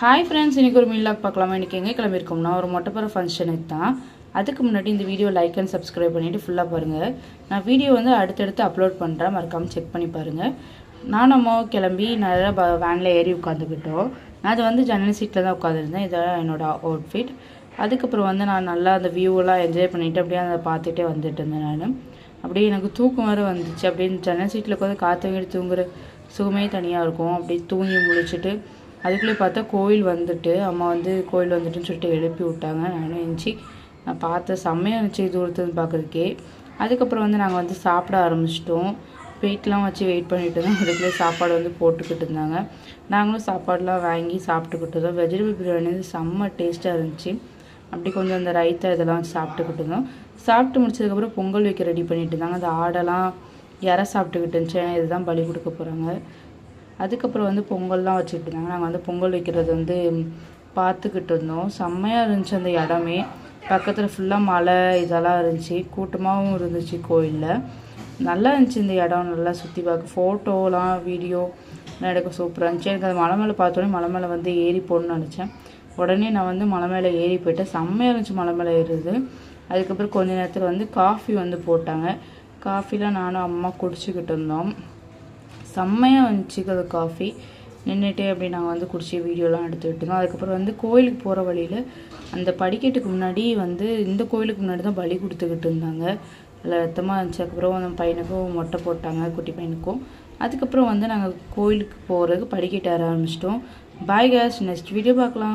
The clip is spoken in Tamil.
ஹாய் ஃப்ரெண்ட்ஸ், இன்றைக்கி ஒரு மீலாக் பார்க்கலாமா? இன்றைக்கி எங்கே கிளம்பியிருக்கோம்னா ஒரு மொட்டைப்பற ஃபங்க்ஷனுக்கு தான். அதுக்கு முன்னாடி இந்த வீடியோ லைக் அண்ட் சப்ஸ்கிரைப் பண்ணிவிட்டு ஃபுல்லாக பாருங்கள். நான் வீடியோ வந்து அடுத்தடுத்து அப்லோட் பண்ணுறேன், மறக்காமல் செக் பண்ணி பாருங்கள். நான் நம்ம கிளம்பி நல்லா வேனில் ஏறி உட்காந்துக்கிட்டோம். நான் அது வந்து ஜன்னல் சீட்டில் தான் உட்காந்துருந்தேன். இதான் என்னோடய அவுட்ஃபிட். அதுக்கப்புறம் வந்து நான் நல்லா அந்த வியூவெல்லாம் என்ஜாய் பண்ணிவிட்டு அப்படியே அதை பார்த்துட்டே வந்துட்டு இருந்தேன். நான் அப்படியே எனக்கு தூக்கம் வேறு வந்துச்சு. அப்படியே ஜன்னல் சீட்டில் உட்காந்து காற்று வீடு தூங்குற சுகமே தனியாக இருக்கும். அப்படியே தூங்கி முழிச்சிட்டு அதுக்குள்ளே பார்த்தா கோயில் வந்துட்டு அம்மா வந்து கோயில் வந்துட்டுன்னு சொல்லிட்டு எழுப்பி விட்டாங்க. நானும் எழுந்துச்சி நான் பார்த்தேன், செம்மையாக இருந்துச்சு தூரத்துன்னு பார்க்குறதுக்கே. அதுக்கப்புறம் வந்து நாங்கள் வந்து சாப்பிட ஆரம்பிச்சிட்டோம். வெயிட்லாம் வச்சு வெயிட் பண்ணிட்டு இருந்தோம். அதுக்குள்ளே சாப்பாடு வந்து போட்டுக்கிட்டு இருந்தாங்க. நாங்களும் சாப்பாடெலாம் வாங்கி சாப்பிட்டுக்கிட்டு இருந்தோம். வெஜிடபிள் பிரியாணி வந்து செம்ம டேஸ்ட்டாக இருந்துச்சு. அப்படி கொஞ்சம் அந்த ரைத்தா இதெல்லாம் சாப்பிட்டுக்கிட்டு இருந்தோம். சாப்பிட்டு முடிச்சதுக்கப்புறம் பொங்கல் வைக்க ரெடி பண்ணிட்டு இருந்தாங்க. அந்த ஆடெல்லாம் இற சாப்பிட்டுக்கிட்டு இருந்துச்சு. ஏன்னா இதுதான் பலி கொடுக்க போகிறாங்க. அதுக்கப்புறம் வந்து பொங்கல்லாம் வச்சுக்கிட்டு இருந்தாங்க. நாங்கள் வந்து பொங்கல் வைக்கிறது வந்து பார்த்துக்கிட்டு இருந்தோம். செம்மையாக இருந்துச்சு அந்த இடமே. பக்கத்தில் ஃபுல்லாக மலை இதெல்லாம் இருந்துச்சு. கூட்டமாகவும் இருந்துச்சு கோயிலில். நல்லா இருந்துச்சு இந்த இடம். நல்லா சுற்றி பார்க்க ஃபோட்டோலாம் வீடியோ எடுக்க சூப்பராக இருந்துச்சு. எனக்கு அது மலை மேலே பார்த்தோன்னே மலை மேலே வந்து ஏறி போடணும்னு நினச்சேன். உடனே நான் வந்து மலை மேலே ஏறி போயிட்டேன். செம்மையாக இருந்துச்சு மலை மேலே ஏறுறது. அதுக்கப்புறம் கொஞ்ச நேரத்தில் வந்து காஃபி வந்து போட்டாங்க. காஃபிலாம் நானும் அம்மா குடிச்சிக்கிட்டு இருந்தோம். செம்மையாக வந்துச்சு அது காஃபி. நின்றுட்டே அப்படி நாங்கள் வந்து குடிச்சு வீடியோலாம் எடுத்துக்கிட்டு இருந்தோம். அதுக்கப்புறம் வந்து கோயிலுக்கு போகிற வழியில் அந்த படிக்கட்டுக்கு முன்னாடி வந்து இந்த கோயிலுக்கு முன்னாடி தான் பலி கொடுத்துக்கிட்டு இருந்தாங்க. அதில் ரத்தமாக இருந்துச்சு. அதுக்கப்புறம் அந்த பையனுக்கும் மொட்டை போட்டாங்க, குட்டி பையனுக்கும். அதுக்கப்புறம் வந்து நாங்கள் கோயிலுக்கு போகிறதுக்கு படிக்கட்டு ஆரம்பிச்சிட்டோம். பாய் காய்ஸ், நெக்ஸ்ட் வீடியோ பார்க்கலாம்.